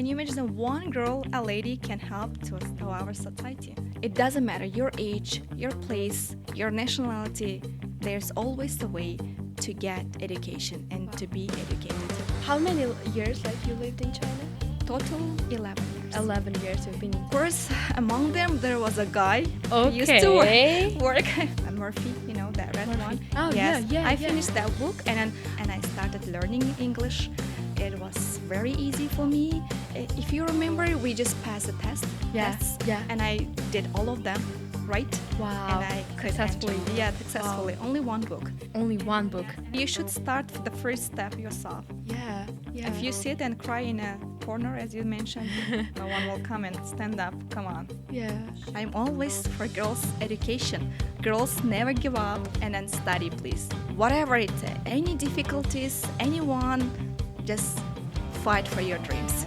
Can you imagine that one girl, a lady, can help to our society? It doesn't matter your age, your place, your nationality. There's always a way to get education and to be educated. How many years you lived in China? Total 11 years. 11 years you've been in. Of course, among them there was a guy who Okay. used to work Murphy, that red one. Oh, yes. yeah. I finished that book and I started learning English. It was very easy for me. If you remember, we just passed the test. Yes. Yeah. And I did all of them, right? Wow. And I could Successfully. enter. Yeah, successfully. Wow. Only one book. Only one book. You should start with the first step yourself. Yeah. If you sit and cry in a corner, as you mentioned, no one will come and stand up. Come on. Yeah. I'm always for girls' education. Girls never give up and then study, please. Whatever it is, any difficulties, anyone, just fight for your dreams.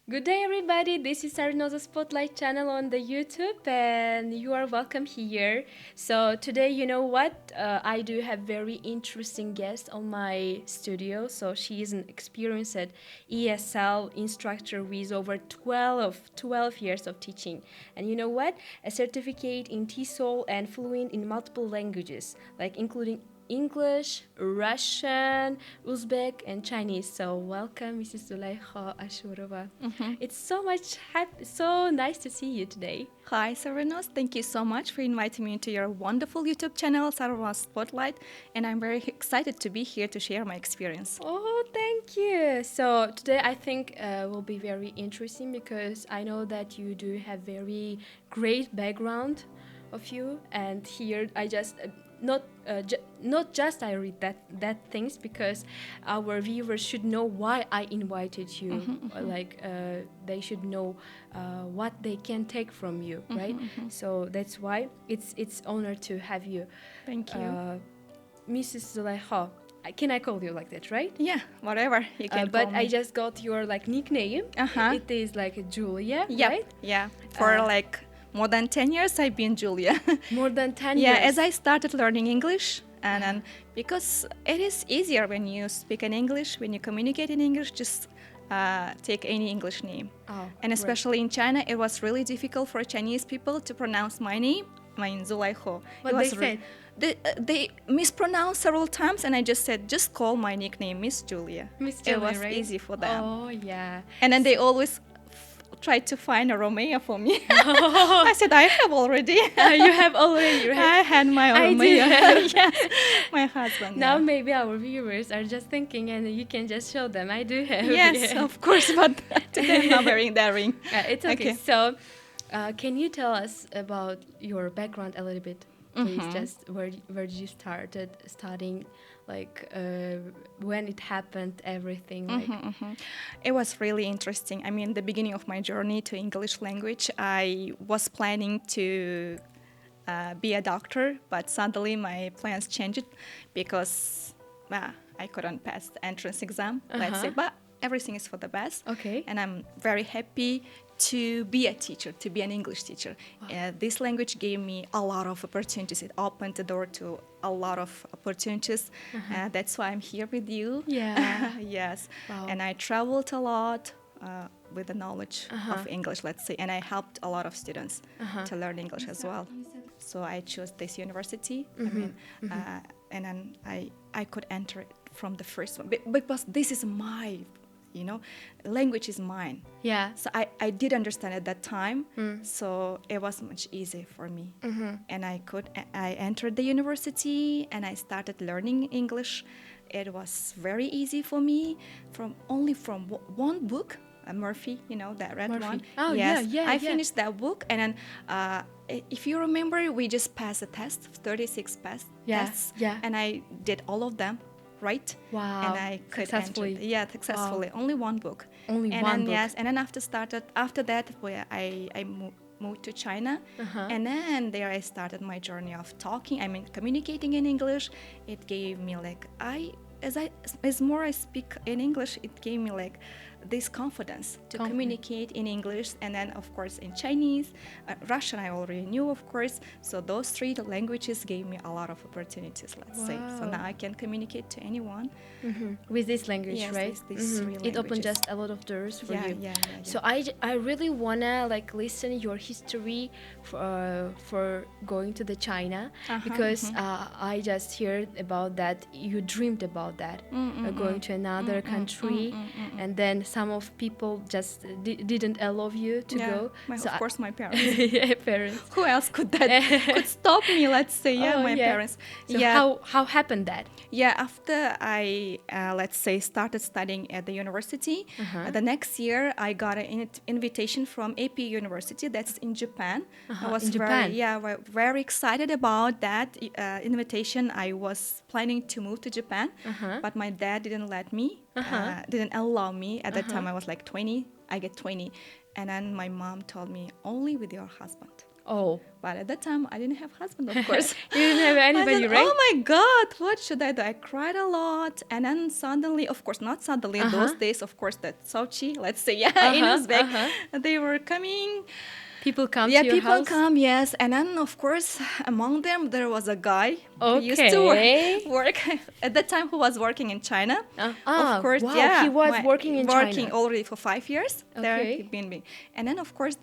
Good day, everybody. This is Sarvinoza Spotlight channel on the YouTube, and you are welcome here. So today, you know what? I do have very interesting guest on my studio. So she is an experienced ESL instructor with over 12 years of teaching. And you know what? A certificate in TESOL and Fluent in multiple languages, including English, Russian, Uzbek, and Chinese. So welcome, Mrs. Zulaykho Ashurova. It's so nice to see you today. Hi, Sarvinoza. Thank you so much for inviting me into your wonderful YouTube channel, Sarvinoza Spotlight. And I'm very excited to be here to share my experience. Oh, thank you. So today I think will be very interesting because I know that you do have very great background of you. And here I just... not just I read that things because our viewers should know why I invited you. They should know what they can take from you, right? So that's why it's honor to have you. Thank you. Mrs. Zulaykho. Can I call you like that, right? Yeah, whatever you can but call me. I just got your nickname. It is Julia, Yep. right? Yeah. For more than 10 years I've been Julia. More than 10 Yeah, years. as I started learning English, and then because it is easier when you speak in English, when you communicate in English, just take any English name. And especially in China, it was really difficult for Chinese people to pronounce my name, Zulaykho. What they said? They mispronounced several times, and I just said, just call my nickname Miss Julia. Miss Julia, it was right? easy for them. Oh, yeah. And then they always tried to find a Romeo for me. I said, I have already. You have already. I had my I Romeo. did. Yes, my husband. Now yeah. maybe our viewers are just thinking and you can just show them. I do have. Yes, of course, but today I'm not wearing that ring. It's okay. So, can you tell us about your background a little bit? Please, just where did you started studying, when it happened, everything. It was really interesting. I mean, the beginning of my journey to English language, I was planning to be a doctor, but suddenly my plans changed because I couldn't pass the entrance exam, let's say, but everything is for the best. Okay. And I'm very happy to be a teacher, to be an English teacher. Wow. This language gave me a lot of opportunities. It opened the door to a lot of opportunities. That's why I'm here with you. Yeah. Yes. Wow. And I traveled a lot with the knowledge of English, let's say, and I helped a lot of students to learn English as well. So I chose this university. And then I could enter it from the first one because this is my language is mine. Yeah. So I did understand at that time, so it was much easier for me. And I entered the university and I started learning English. It was very easy for me from one book, Murphy, that red Murphy. one. Oh, yes. yeah. I finished that book and then if you remember, we just passed a test, 36 tests. Yeah. And I did all of them. Right? Wow. And I could Successfully. enter. Yeah, successfully. Wow. Only one book. Only and one then, book. Yes, and then after that, where I moved to China, and then there I started my journey of communicating in English. It gave me as more I speak in English, it gave me this confidence to communicate in English, and then of course in Chinese, Russian I already knew, of course. So those three languages gave me a lot of opportunities, let's say. So now I can communicate to anyone with this language, yes, right? these three It opened languages. just a lot of doors for you. Yeah. So I really wanna like listen your history for going to the China, because I just heard about that you dreamed about that, going to another country, and then some of people just didn't allow you to go. So of course my parents. Yeah, parents. Who else could stop me? Let's say, my parents. So how happened that? Yeah, after I let's say started studying at the university, the next year I got an invitation from AP University. That's in Japan. I was very excited about that invitation. I was planning to move to Japan, but my dad didn't let me, didn't allow me. At that time I was like 20. I get 20, and then my mom told me, only with your husband. Oh. But at that time, I didn't have husband, of course. You didn't have anybody, said, right? Oh my God, what should I do? I cried a lot. And then suddenly, of course, not suddenly, those days, of course, that Sochi, let's say, in Uzbek, they were coming. People come to your house? Yeah, people come, yes. And then, of course, among them, there was a guy who used to work at that time, who was working in China. Of course, wow, he was working in China. Working already for 5 years. Okay. There he'd been. And then, of course,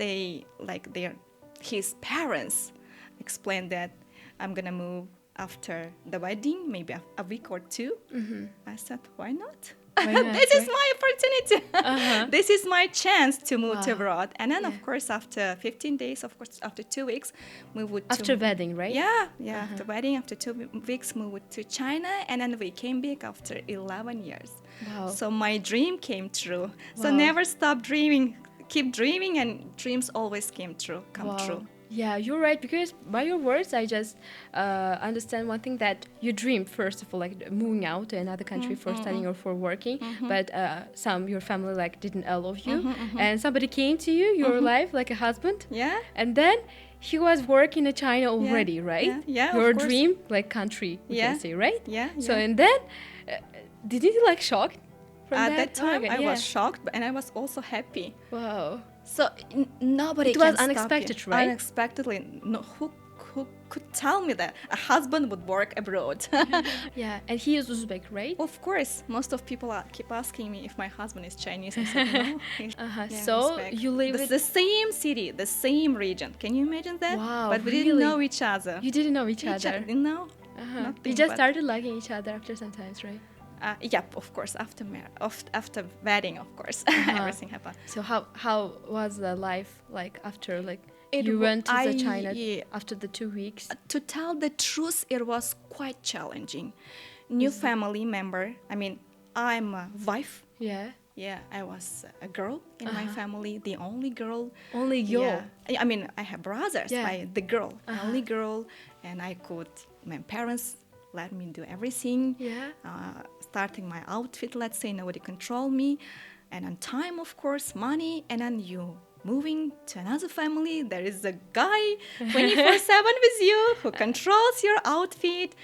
his parents explained that I'm going to move after the wedding, maybe a week or two. I said, why not? This is my opportunity. This is my chance to move to abroad. And then, of course, after 15 days, of course, after 2 weeks, we would... After wedding, right? Yeah. After wedding, after 2 weeks, we moved to China. And then we came back after 11 years. Wow. So my dream came true. So never stop dreaming. Keep dreaming, and dreams always come true. Yeah, you're right, because by your words I just understand one thing, that you dreamed first of all like moving out to another country for studying or for working, but your family like didn't allow you, and somebody came to you, your life, like a husband, and then he was working in China already, right? Yeah, your dream like country, we can say, right? So and then did you like shocked from at that time? I was shocked, and I was also happy. Wow. So nobody. It was unexpected, right? Unexpectedly, who could tell me that a husband would work abroad? Yeah, and he is Uzbek, right? Of course, most of people keep asking me if my husband is Chinese. I said no. So Uzbek. you live in the same city, the same region. Can you imagine that? Wow, but we didn't know each other. You didn't know each other. No. You just started liking each other after some time, right? Yep, of course. After wedding, of course, everything happened. So how was the life like after you went to China after the 2 weeks? To tell the truth, it was quite challenging. New family member. I mean, I'm a wife. Yeah. Yeah, I was a girl in my family, the only girl. Only girl. Yeah. I mean, I have brothers. The girl, only girl, and my parents let me do everything. Yeah. Starting my outfit, let's say, nobody control me. And on time, of course, money, and then you moving to another family, there is a guy 24/7 with you who controls your outfit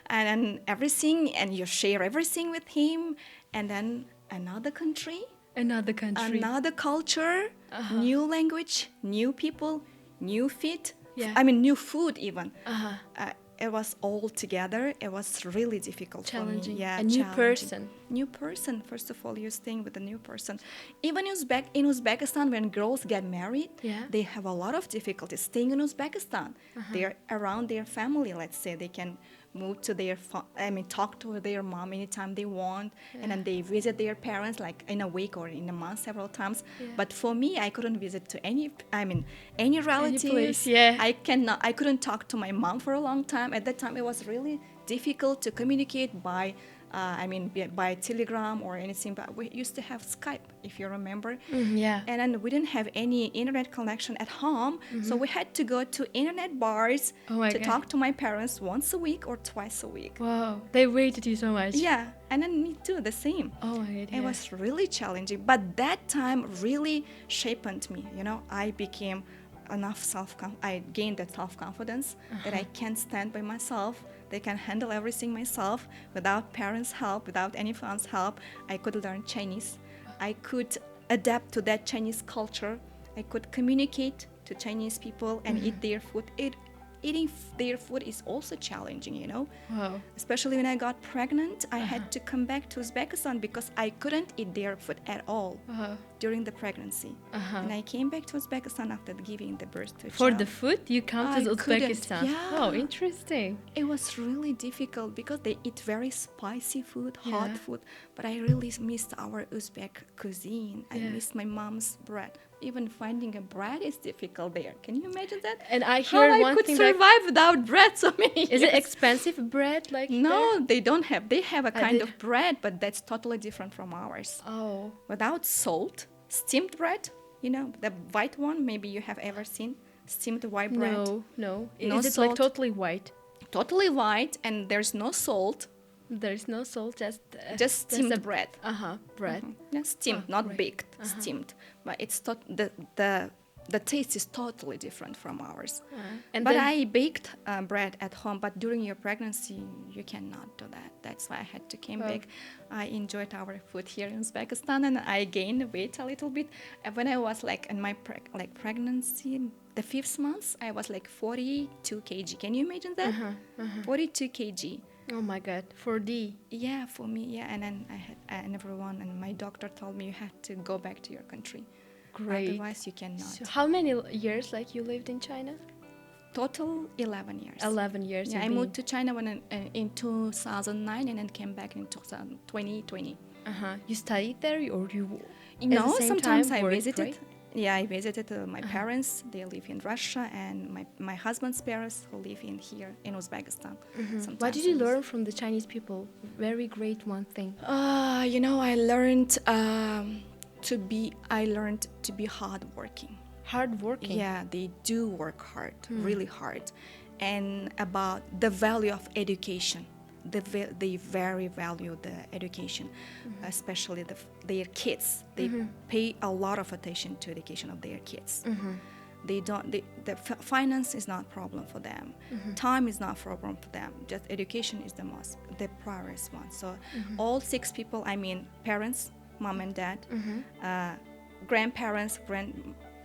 and everything, and you share everything with him. And then another country, another culture, new language, new people, new fit. I mean, new food even. It was all together. It was really difficult challenging. For me. Yeah, a new person. New person. First of all, you're staying with a new person. Even in Uzbekistan, when girls get married, they have a lot of difficulties staying in Uzbekistan. They're around their family. Let's say they can move to talk to their mom anytime they want, and then they visit their parents like in a week or in a month several times. But for me, I couldn't visit to any relatives. I couldn't talk to my mom for a long time. At that time, it was really difficult to communicate by Telegram or anything, but we used to have Skype, if you remember. And then we didn't have any internet connection at home, so we had to go to internet bars to talk to my parents once a week or twice a week. Wow, they waited you so much. Yeah, and then me too, the same. Oh my God, It was really challenging, but that time really shaped me. I became I gained that self-confidence that I can stand by myself. They can handle everything myself without parents' help, without any friends' help. I could learn Chinese. I could adapt to that Chinese culture. I could communicate to Chinese people and eat their food. Eating their food is also challenging, you know. Wow. Especially when I got pregnant, I had to come back to Uzbekistan because I couldn't eat their food at all during the pregnancy. And I came back to Uzbekistan after giving the birth to a For child. the food, you come to I couldn't, Uzbekistan. yeah. Oh, interesting. It was really difficult because they eat very spicy food, Yeah. hot food. But I really missed our Uzbek cuisine. I missed my mom's bread. Even finding a bread is difficult there. Can you imagine that? And I How hear I one could thing survive without bread so many is it years. expensive bread like No, there? they don't have. They have a kind they- of bread, but that's totally different from ours. Oh. Without salt, steamed bread, you know, the white one, maybe you have ever seen steamed white bread. No. No Is it like salt. totally white? Totally white, and there's no salt, There's no salt, just just steamed bread. bread. Yeah, steamed, not great. baked, steamed. But it's the taste is totally different from ours. And But then, I baked bread at home. But during your pregnancy, you cannot do that. That's why I had to come back. I enjoyed our food here in Uzbekistan, and I gained weight a little bit. When I was like in my pregnancy, the 5th month, I was like 42 kg. Can you imagine that? 42 kg. oh my God, for the Yeah, for me, yeah. And then I had, and everyone, and my doctor told me you have to go back to your country. great. Otherwise, you cannot. So how many years like you lived in China? Total 11 years. 11 years. Yeah, you've I been- moved to China when in 2009 and then came back in 2020. You studied there or you? No, the same sometimes time I worked, visited. right? Yeah, I visited my parents. They live in Russia, and my husband's parents who live in here in Uzbekistan. Sometimes What did I you visit. learn from the Chinese people? Very great one thing. You know, I learned to be hardworking. Hardworking. Yeah, they do work hard, really hard, and about the value of education. They very value the education, especially their kids. They pay a lot of attention to education of their kids. They don't. Finance is not problem for them. Time is not problem for them. Just education is the priority one. So all 6 people, I mean parents, mom and dad, grandparents,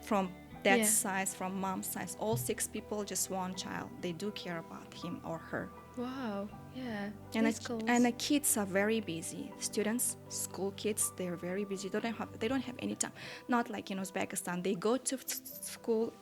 from dad's side, from mom's side, all 6 people, just one child. They do care about him or her. Wow. Yeah. And That's cool. the kids are very busy. Students, school kids, they're very busy. They don't have any time. Not like in Uzbekistan. They go to school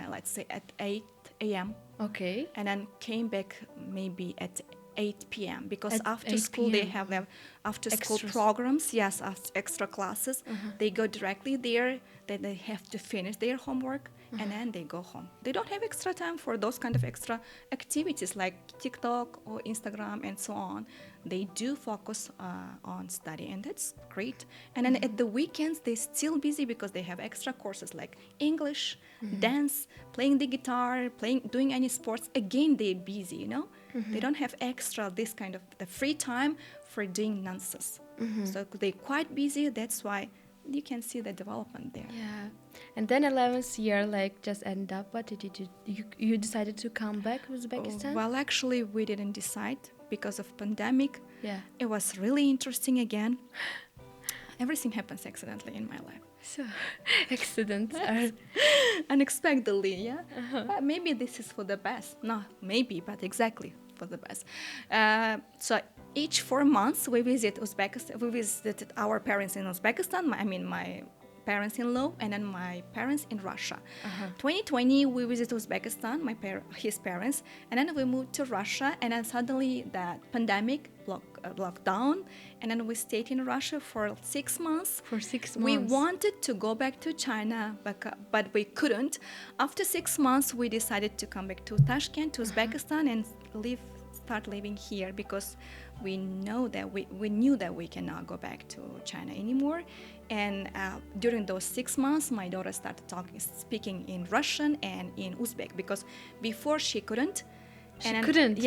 let's say at 8 a.m. Okay. and then came back maybe at 8 p.m. because At after 8 school they p.m. have their after school Extras. programs. Yes, extra classes. They go directly there. Then they have to finish their homework and then they go home. They don't have extra time for those kind of extra activities like TikTok or Instagram and so on. They do focus on study, and that's great. And then at the weekends they're still busy because they have extra courses like English, dance, playing the guitar, doing any sports. Again, they're busy, you know. They don't have extra this kind of the free time for doing nonsense. So they're quite busy. That's why you can see the development there. Yeah. And then 11th year, like, just end up. What did you do? You decided to come back to Uzbekistan? Well, actually, we didn't decide because of pandemic. Yeah. It was really interesting again. Everything happens accidentally in my life. So, accidents are... Unexpectedly, yeah. But maybe this is for the best. Not maybe, but exactly for the best. So each 4 months we visit Uzbekistan. We visited our parents in Uzbekistan. My parents-in-law, and then my parents in Russia. 2020 we visited Uzbekistan, his parents, and then we moved to Russia, and then suddenly the pandemic locked down, and then we stayed in Russia for 6 months. For 6 We months. wanted to go back to China, but we couldn't. After 6 months, we decided to come back to Tashkent, to Uzbekistan, and start living here because we knew that we cannot go back to China anymore. And during those 6 months, my daughter started speaking in Russian and in Uzbek because before she couldn't.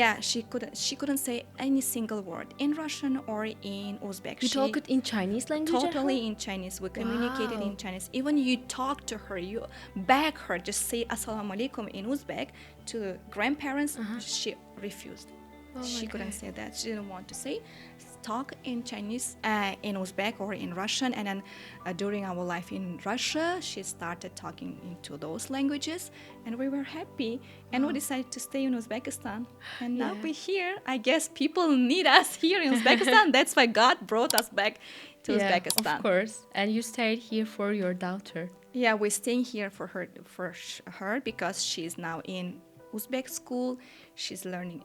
Yeah, she couldn't say any single word in Russian or in Uzbek. You talk it in Chinese language? at Totally home? in Chinese. We communicated Wow. in Chinese. Even you talk to her, you beg her, just say Assalamu alaikum in Uzbek to grandparents. She refused. Oh She my couldn't God. say that. She didn't want to say. talk in Chinese, in Uzbek or in Russian, and then during our life in Russia, she started talking into those languages, and we were happy, and we decided to stay in Uzbekistan, and now we're here. I guess people need us here in Uzbekistan. That's why God brought us back to Uzbekistan. Of course. And you stayed here for your daughter. Yeah, we're staying here for her because she's now in Uzbek school. She's learning,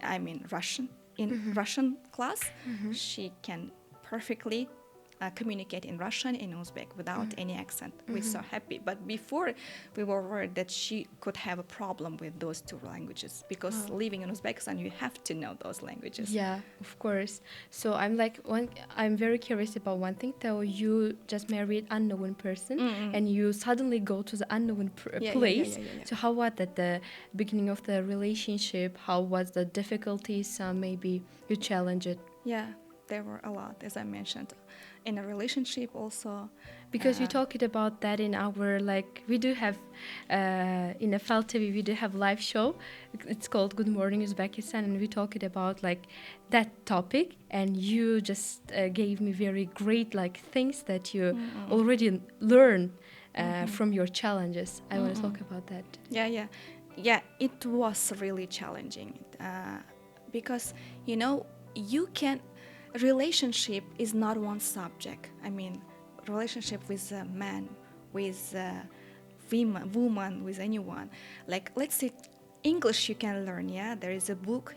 Russian. In Russian class, she can perfectly communicate in Russian and Uzbek without any accent. We're so happy. But before, we were worried that she could have a problem with those two languages because living in Uzbekistan, you have to know those languages. Yeah, of course. So I'm very curious about one thing. Though you just married unknown person and you suddenly go to the unknown place. Yeah. So how was at the beginning of the relationship? How was the difficulties? Maybe you challenged it. Yeah, there were a lot, as I mentioned. In a relationship also. Because you talked about that in our, we do have, in FL TV, we do have live show. It's called Good Morning Uzbekistan, and we talked about, that topic, and you just gave me very great, things that you already learned from your challenges. I want to talk about that. Yeah, it was really challenging because, relationship is not one subject. Relationship with a man, with a woman, with anyone. Let's say English you can learn, there is a book,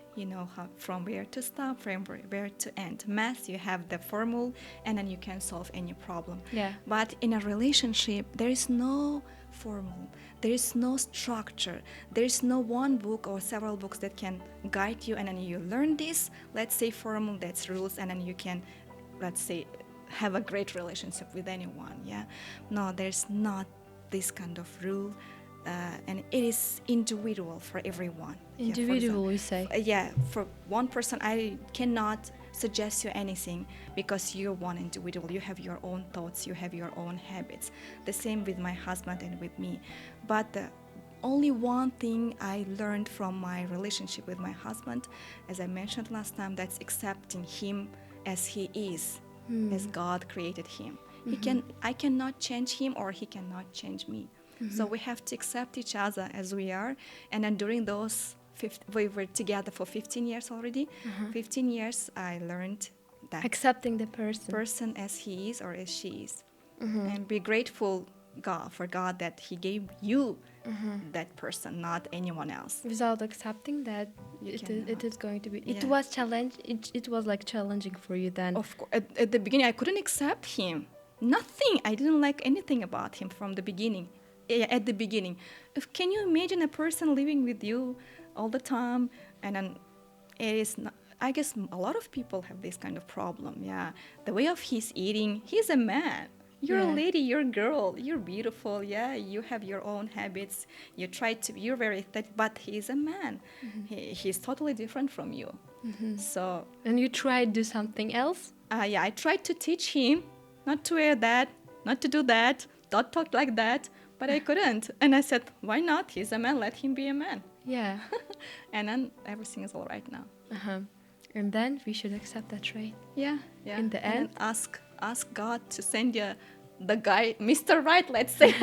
from where to stop, from where to end. Math, you have the formula, and then you can solve any problem. Yeah. But in a relationship, there is no formula, there is no structure, there is no one book or several books that can guide you, and then you learn this, let's say formula, that's rules, and then you can, let's say, have a great relationship with anyone. No, there's not this kind of rule. And it is individual for everyone. Individual, we say. For one person, I cannot suggest you anything because you're one individual. You have your own thoughts, you have your own habits. The same with my husband and with me. But the only one thing I learned from my relationship with my husband, as I mentioned last time, that's accepting him as he is, as God created him. I cannot change him or he cannot change me. So we have to accept each other as we are. And then during those, we were together for 15 years already. 15 years, I learned that. Accepting the person As he is or as she is. And be grateful for God that he gave you that person, not anyone else. Without accepting that, it is going to be... It was challenging for you then. Of course. At the beginning, I couldn't accept him. Nothing. I didn't like anything about him from the beginning. At the beginning, can you imagine a person living with you all the time? And then it is not, I guess a lot of people have this kind of problem. The way of his eating, he's a man. You're a lady, you're a girl, you're beautiful. You have your own habits. You're very aesthetic, but he's a man. He's totally different from you. So. And you tried to do something else? I tried to teach him not to wear that, not to do that, don't talk like that. But I couldn't. And I said, why not? He's a man. Let him be a man. Yeah. And then everything is all right now. And then we should accept that trait. Yeah. In the end. And ask God to send you the guy, Mr. Right, let's say.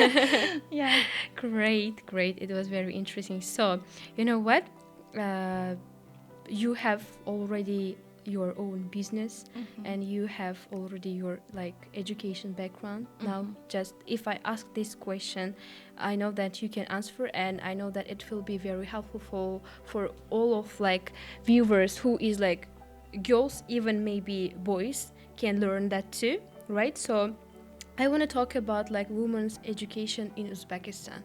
Great. It was very interesting. So, you know what? You have already your own business and you have already your education background. Now just if I ask this question, I know that you can answer, and I know that it will be very helpful for all of viewers who is girls, even maybe boys can learn that too, right? So I want to talk about women's education in Uzbekistan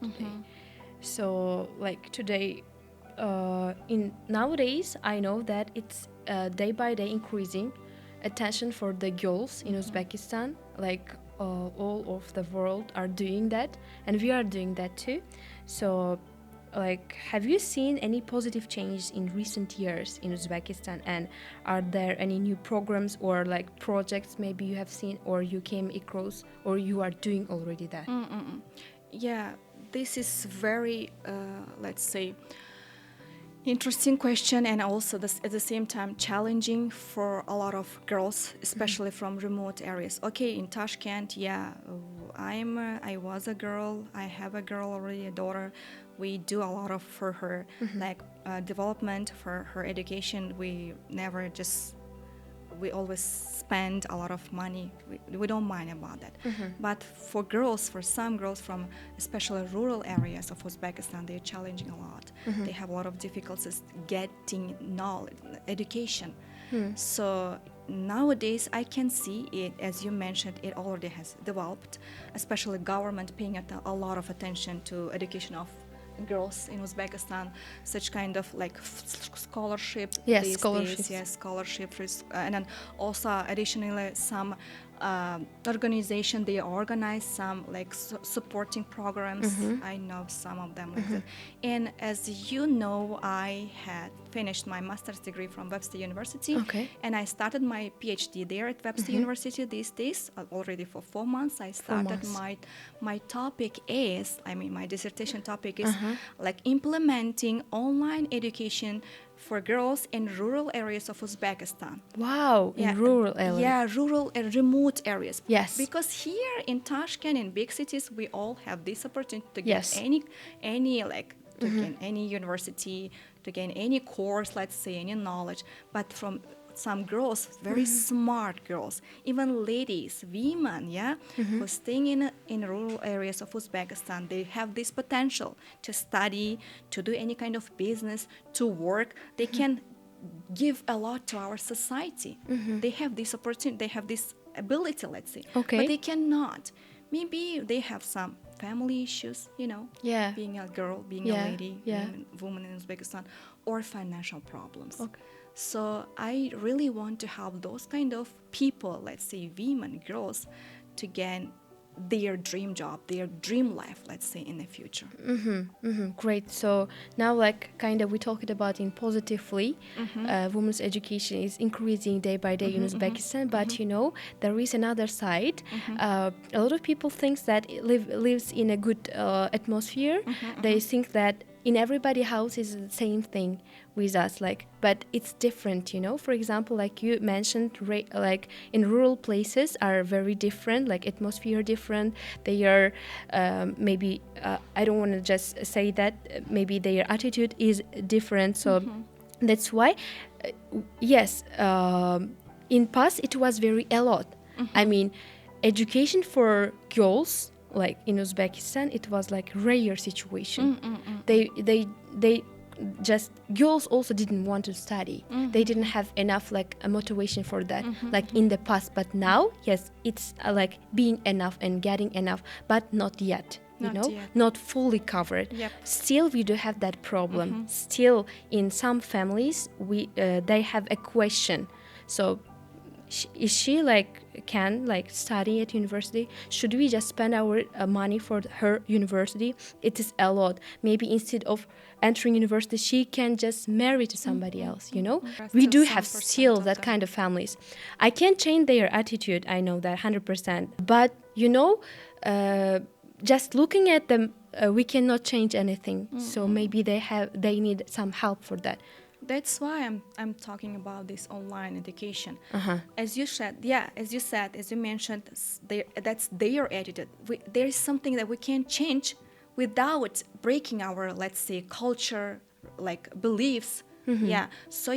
today. So today in nowadays I know that it's day by day increasing attention for the girls in Uzbekistan. All of the world are doing that, and we are doing that too. So have you seen any positive changes in recent years in Uzbekistan, and are there any new programs or projects maybe you have seen or you came across or you are doing already that? This is very let's say Interesting question, and also this, at the same time challenging for a lot of girls, especially from remote areas. Okay, in Tashkent, yeah, I was a girl. I have a girl already, a daughter. We do a lot of for her, like development for her education. We never just we always spend a lot of money. We don't mind about that. But for girls, for some girls from especially rural areas of Uzbekistan, they're challenging a lot. They have a lot of difficulties getting knowledge, education. So nowadays I can see it, as you mentioned, it already has developed, especially government paying a lot of attention to education of girls in Uzbekistan, such kind of like scholarship. Yes, these scholarships. days, yes, scholarships, and then also additionally some organization, they organize some like supporting programs. I know some of them like that. And as you know, I had finished my master's degree from Webster University, Okay. and I started my PhD there at Webster University these days. Already for 4 months I started my topic is, I mean, my dissertation topic is like implementing online education for girls in rural areas of Uzbekistan. Wow, in rural areas. Yeah, rural and remote areas. Yes. Because here in Tashkent, in big cities, we all have this opportunity to Yes. get any like to gain any university, to gain any course, let's say, any knowledge. But from some girls, very smart girls, even ladies, women, yeah, who staying in rural areas of Uzbekistan, they have this potential to study, to do any kind of business, to work. They can give a lot to our society. They have this opportunity, they have this ability, let's say. Okay. But they cannot. Maybe they have some family issues, you know, Yeah. being a girl, being a lady, woman in Uzbekistan, or financial problems. Okay. So I really want to help those kind of people, let's say women, girls, to gain their dream job, their dream life, let's say, in the future. Great. So now, like, kind of, we talked about in positively, women's education is increasing day by day in Uzbekistan. But you know, there is another side. A lot of people think that it lives in a good atmosphere. They think that in everybody's house is the same thing with us, like, but it's different, you know. For example, like you mentioned, like in rural places are very different, like atmosphere different. They are maybe I don't want to just say that, maybe their attitude is different. So that's why yes, in past it was very a lot. I mean, education for girls, like in Uzbekistan, it was like rare situation. They just, girls also didn't want to study. They didn't have enough like a motivation for that, like in the past. But now, yes, it's like being enough and getting enough, but not yet. You know, not fully covered. Yep. Still, we do have that problem. Still, in some families, they have a question. So, is she like can like study at university? Should we just spend our money for her university? It is a lot. Maybe instead of entering university, she can just marry to somebody else. You know, we do have still that kind of families. I can't change their attitude. I know that 100%. But you know, just looking at them, we cannot change anything. So maybe they need some help for that. That's why I'm talking about this online education. As you said, as you mentioned, that's their attitude. There is something that we can change without breaking our, let's say, culture, like beliefs. Yeah. So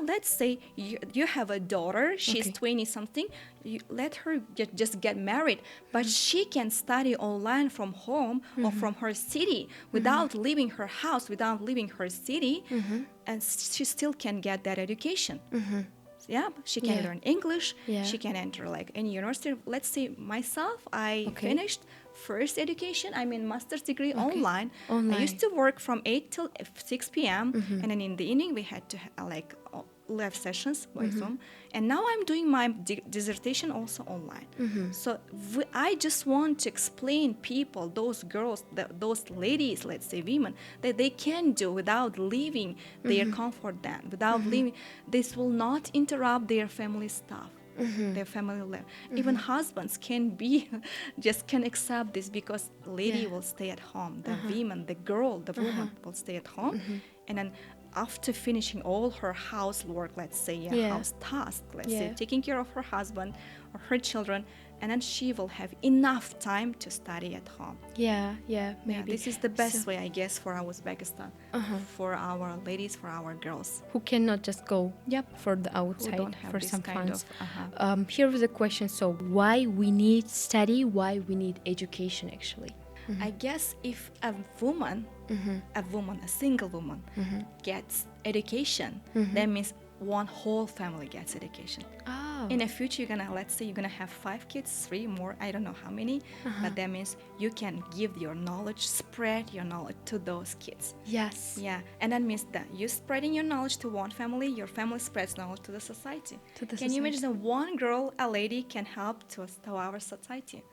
let's say you have a daughter. She's 20 something. You let her just get married, but she can study online from home or from her city without leaving her house, without leaving her city, and she still can get that education. Yeah, she can learn English. She can enter like any university. Let's say myself, I finished first education. I mean, master's degree online. I used to work from 8 till 6 p.m. And then in the evening we had to like live sessions by Zoom. And now I'm doing my dissertation also online. So I just want to explain people, those girls, those ladies, let's say women, that they can do without leaving their comfort zone, without leaving. This will not interrupt their family stuff. Their family life. Even husbands can accept this, because lady will stay at home. The woman, the girl, the woman will stay at home. And then after finishing all her housework, let's say, house task, let's say, taking care of her husband or her children, and then she will have enough time to study at home. Maybe This is the best way, I guess, for our Uzbekistan, for our ladies, for our girls who cannot just go for the outside, don't have for this some kind funds. of, Here is a question. So why we need study, why we need education actually? I guess if a woman, a single woman, gets education, that means one whole family gets education. In the future, let's say you're gonna have 5 kids, 3 more, I don't know how many, but that means you can give your knowledge, spread your knowledge to those kids. Yes. Yeah, and that means that you're spreading your knowledge to one family, your family spreads knowledge to the society. Can you imagine that one girl, a lady, can help to our society?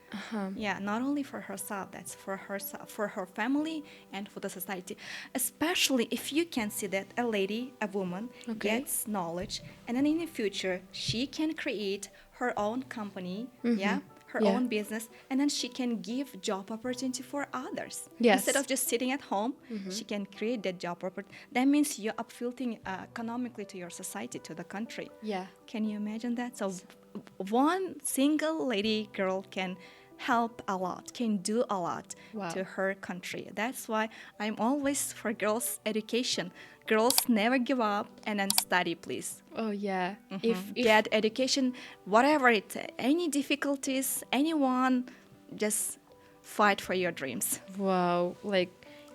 Yeah, not only for herself, that's for herself, for her family, and for the society. Especially if you can see that a lady, a woman, gets knowledge, and then in the future she can create her own company, her own business, and then she can give job opportunity for others. Instead of just sitting at home, she can create that job opportunity. That means you're upfilling economically to your society, to the country. Can you imagine that? So one single lady girl can help a lot, can do a lot to her country. That's why I'm always for girls' education. Girls never give up, and then study, please. If get education, whatever it, any difficulties, anyone, just fight for your dreams.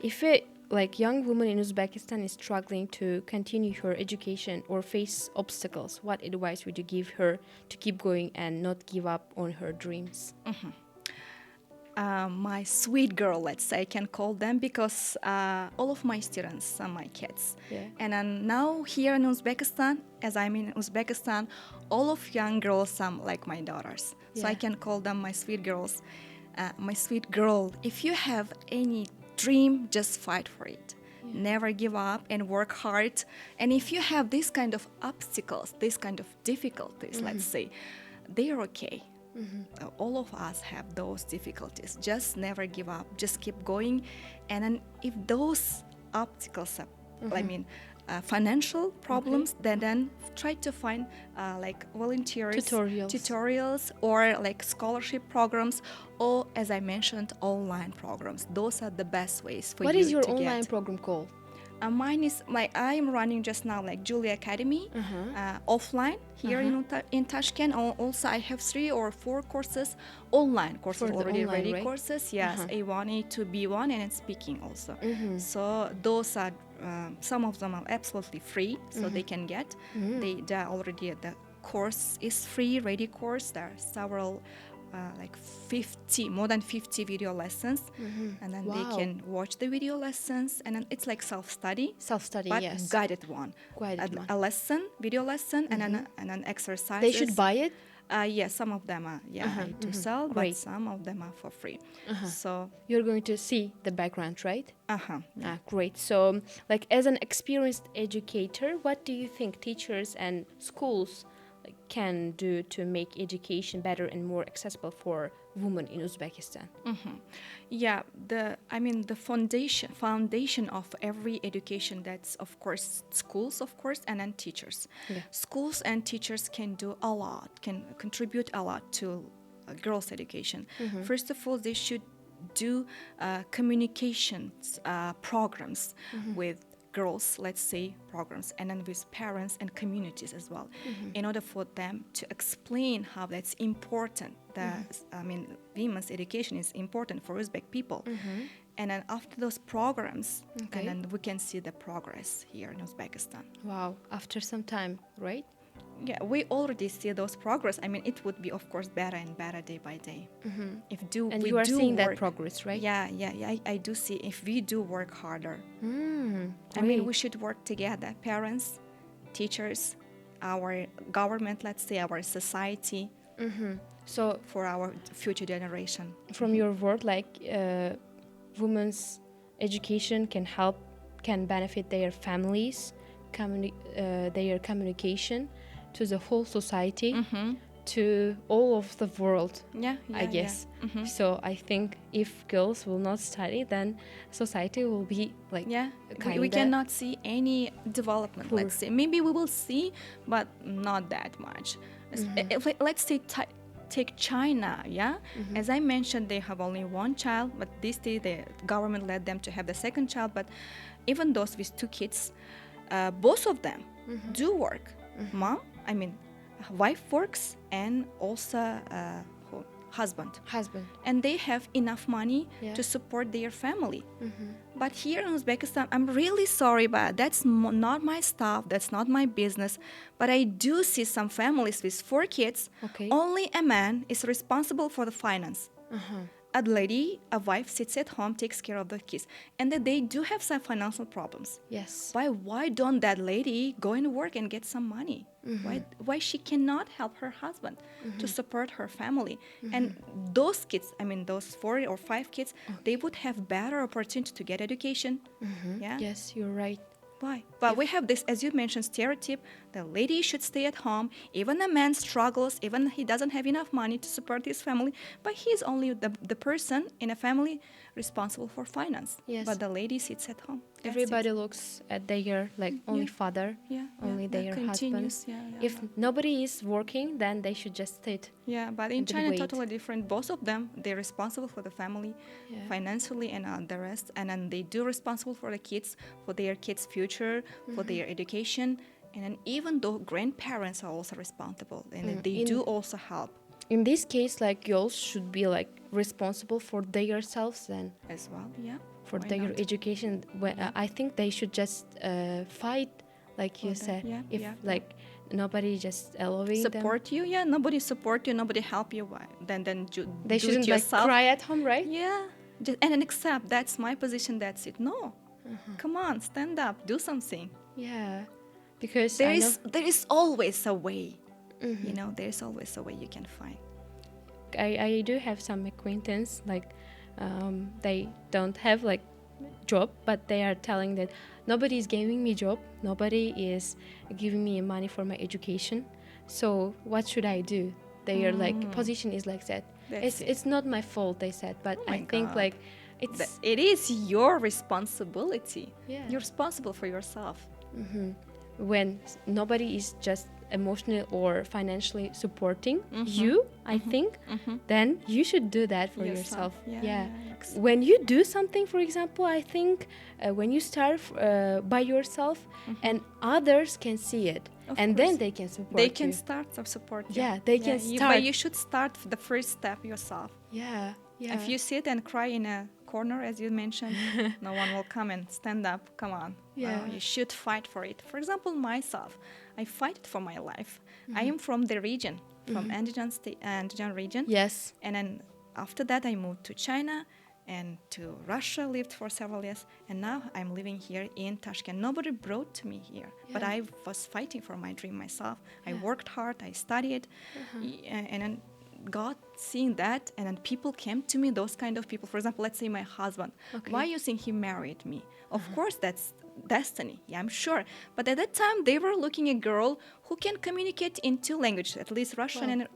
If young woman in Uzbekistan is struggling to continue her education or face obstacles, what advice would you give her to keep going and not give up on her dreams? My sweet girl, let's say, I can call them, because all of my students are my kids. And now here in Uzbekistan, as I'm in Uzbekistan, all of young girls are like my daughters. So I can call them my sweet girls. My sweet girl, if you have any dream, just fight for it. Never give up and work hard. And if you have this kind of obstacles, this kind of difficulties, let's say, they are okay. All of us have those difficulties. Just never give up. Just keep going. And then if those obstacles are, financial problems, then try to find like volunteers, tutorials, or like scholarship programs, or, as I mentioned, online programs. Those are the best ways for you to get. What is your online program called? Mine is I am running just now like Julia Academy, offline here in Tashkent. Also, I have 3 or 4 courses, online courses, already ready courses. Yes, A1, A2, B1, and then speaking also. So those are some of them are absolutely free, so they can get. They are already the course is free, ready course. There are several. Like more than 50 video lessons, and then they can watch the video lessons, and then it's like self-study, but guided one. A lesson, video lesson, and then exercises. They should buy it? Yes, some of them are I do sell, but some of them are for free. So you're going to see the background, right? Great. So, like, as an experienced educator, what do you think teachers and schools can do to make education better and more accessible for women in Uzbekistan? The foundation of every education, that's of course schools, of course, and then teachers. Schools and teachers can do a lot, can contribute a lot to girls' education. First of all, they should do communications programs with girls, let's say, programs, and then with parents and communities as well, in order for them to explain how that's important. Women's education is important for Uzbek people. And then after those programs, and then we can see the progress here in Uzbekistan. Wow, after some time, right? Yeah, we already see those progress. I mean, it would be, of course, better and better day by day. And you are seeing that progress, right? Yeah, I do see. If we do work harder, I mean, we should work together. Parents, teachers, our government, let's say, our society. So for our future generation. From your word, like, women's education can benefit their families, their communication to the whole society. to all of the world, Yeah, I guess. Yeah. Mm-hmm. So I think if girls will not study, then society will be like Yeah, kind we of cannot see any development. poor. Let's say maybe we will see, but not that much. Let's say take China. Yeah, as I mentioned, they have only one child, but these days the government let them to have the second child. But even those with 2 kids, both of them do work. Mom, I mean, wife works, and also husband. And they have enough money Yeah. to support their family. But here in Uzbekistan, I'm really sorry, but that's not my stuff, that's not my business. But I do see some families with 4 kids, Okay. only a man is responsible for the finance. A wife sits at home, takes care of the kids, and that they do have some financial problems. Yes. Why don't that lady go and work and get some money? Why she cannot help her husband to support her family? And those kids, I mean those 4 or 5 kids, they would have better opportunity to get education. Yeah. Yes, you're right. Why? But we have this, as you mentioned, stereotype. The lady should stay at home. Even a man struggles, even he doesn't have enough money to support his family, but he's only the person in a family responsible for finance. Yes. But the lady sits at home. That's Everybody it. looks at their like only father, Yeah, only that their continues. husband. Yeah. If nobody is working, then they should just sit. Yeah, but in and China, wait. totally different. Both of them, they're responsible for the family Yeah. financially and the rest. And then they do responsible for the kids, for their kids' future, for their education. And then even though grandparents are also responsible, and they do also help In this case, like girls should be like responsible for themselves and as well. Yeah. for Why their not? education. I think they should just fight, like you For that, said. yeah, If yeah. like nobody just allowing them, Support you, yeah. Nobody support you, nobody help you. Why? Then they do shouldn't it like yourself. cry at home, right? Yeah, and then accept that's my position. That's it. No, come on, stand up, do something. Yeah, because There I know. there is always a way. You know, there's always a way you can find. I do have some acquaintance like they don't have like job, but they are telling that nobody is giving me job, nobody is giving me money for my education, so what should I do? Their like position is like that. That's it. It's not my fault, they said, but Oh my I think God. like it's It is your responsibility. Yeah. You're responsible for yourself. when nobody is just emotionally or financially supporting you, I think, then you should do that for yourself. Yeah. When you do something, for example, I think when you start by yourself and others can see it, Of and course. then they can support They you. can start to support you. Yeah, they can But start. you should start the first step yourself. Yeah, yeah. If you sit and cry in a corner, as you mentioned, no one will come and stand up. Come on. Yeah. You should fight for it. For example, myself, I fight for my life. I am from the region, from Andijan region. Yes. And then after that, I moved to China and to Russia, lived for several years. And now I'm living here in Tashkent. Nobody brought to me here, but Yeah. I was fighting for my dream myself. I worked hard, I studied, and then God seeing that, and then people came to me, those kind of people. For example, let's say my husband. Okay. Why you think he married me? Of course, that's destiny. Yeah, I'm sure. But at that time, they were looking a girl who can communicate in 2 languages, at least Russian and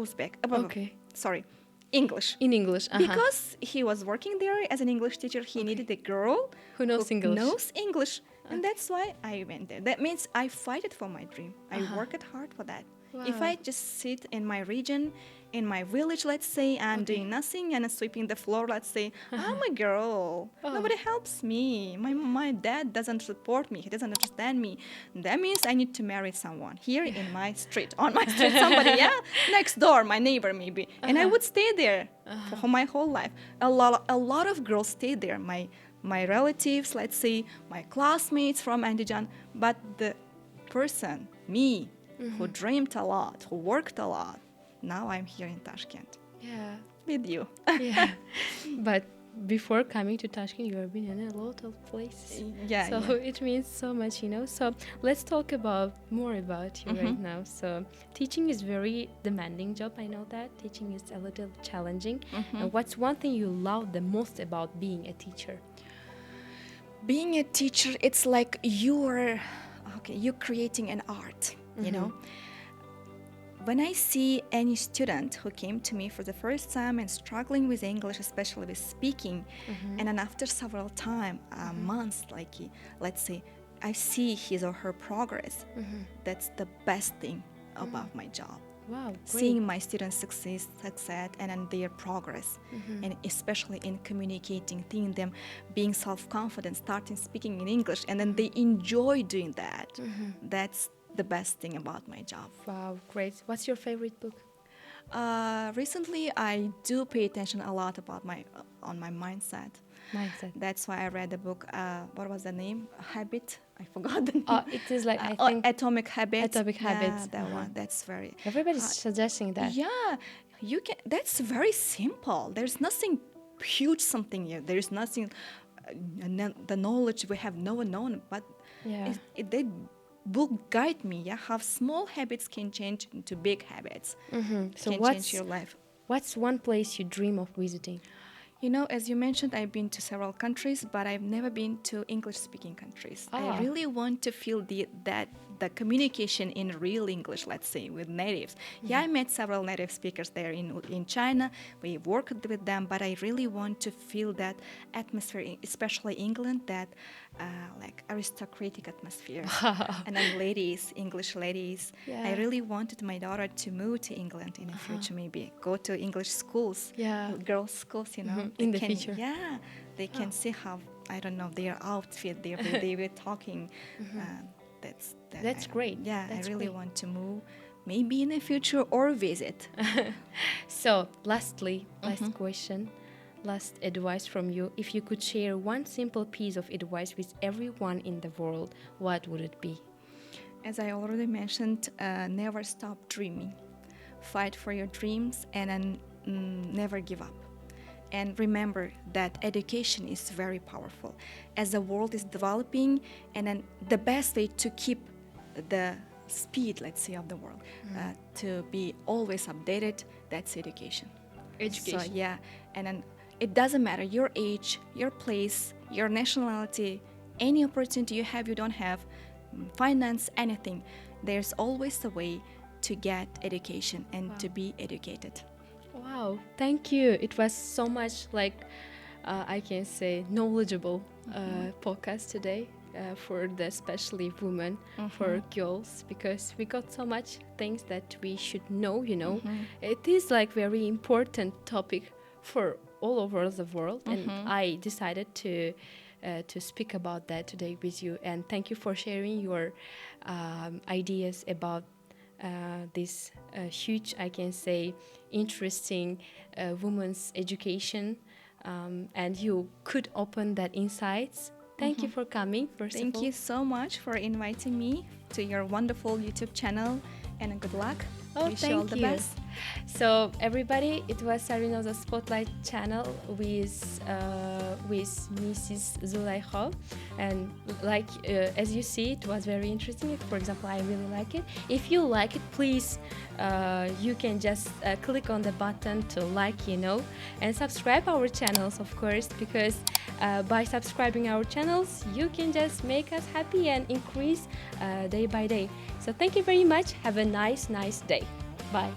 Uzbek. Okay. Sorry, English. In English. Because he was working there as an English teacher, he needed a girl Who knows English. knows English. And that's why I went there. That means I fight it for my dream. I worked hard for that. If Wow. I just sit in my region, in my village, let's say, and doing nothing and sweeping the floor, let's say, I'm a girl. Nobody helps me. My dad doesn't support me. He doesn't understand me. That means I need to marry someone here in my street, on my street, somebody, next door, my neighbor maybe. And I would stay there for my whole life. A lot of girls stayed there. My relatives, let's say, my classmates from Andijan, but the person, me, who dreamed a lot, who worked a lot, now I'm here in Tashkent Yeah. with you. Yeah. But before coming to Tashkent, you have been in a lot of places. Yeah. So it means so much, you know. So let's talk more about you right now. So teaching is very demanding job. I know that teaching is a little challenging. And what's one thing you love the most about being a teacher? Being a teacher, it's like you're creating an art, you know. when I see any student who came to me for the first time and struggling with English, especially with speaking, and then after several months, like let's say, I see his or her progress, that's the best thing about my job. Wow, great. Seeing my students succeed and then their progress, and especially in communicating, seeing them being self-confident, starting speaking in English, and then they enjoy doing that. That's the best thing about my job. Wow, great. What's your favorite book? Recently, I do pay attention a lot about my mindset. That's why I read the book. What was the name? Habit. I forgot the name. It is like I think Atomic Habits. Atomic Habits. That one. That's very. Everybody's suggesting that. Yeah, you can. That's very simple. There's nothing huge. Something here. There's nothing. The knowledge we have no one known, but they book guide me. Yeah, how small habits can change into big habits. So can change your life. What's one place you dream of visiting? You know, as you mentioned, I've been to several countries, but I've never been to English-speaking countries. I really want to feel the communication in real English, let's say, with natives. Yeah, I met several native speakers there in China. We worked with them, but I really want to feel that atmosphere, especially England, that like aristocratic atmosphere. And then ladies, English ladies. I really wanted my daughter to move to England in the future, maybe go to English schools, girls' schools, you know. In the future. Yeah, they can see how, I don't know, their outfit, they were talking. That's great. Yeah, that's I really great. want to move, maybe in the future, or visit. So, last question, last advice from you. If you could share one simple piece of advice with everyone in the world, what would it be? As I already mentioned, never stop dreaming. Fight for your dreams and then never give up. And remember that education is very powerful. As the world is developing, and then the best way to keep the speed, let's say, of the world, to be always updated, that's education. Education. So, yeah, and then it doesn't matter your age, your place, your nationality, any opportunity you have, you don't have, finance, anything. There's always a way to get education and to be educated. Wow, thank you. It was so much I can say knowledgeable podcast today for the especially women, for girls, because we got so much things that we should know, you know. It is like very important topic for all over the world, and I decided to speak about that today with you. And thank you for sharing your ideas about this huge, I can say, interesting women's education, and you could open that insights. Thank you for coming. Thank you so much for inviting me to your wonderful YouTube channel, and good luck. Wish you all the best. So everybody, it was Sarvinoza Spotlight channel with Mrs. Zulaykho, and as you see, it was very interesting. For example, I really like it. If you like it, please you can just click on the button to like, you know, and subscribe our channels, of course, because by subscribing our channels, you can just make us happy and increase day by day. So thank you very much. Have a nice day. Bye.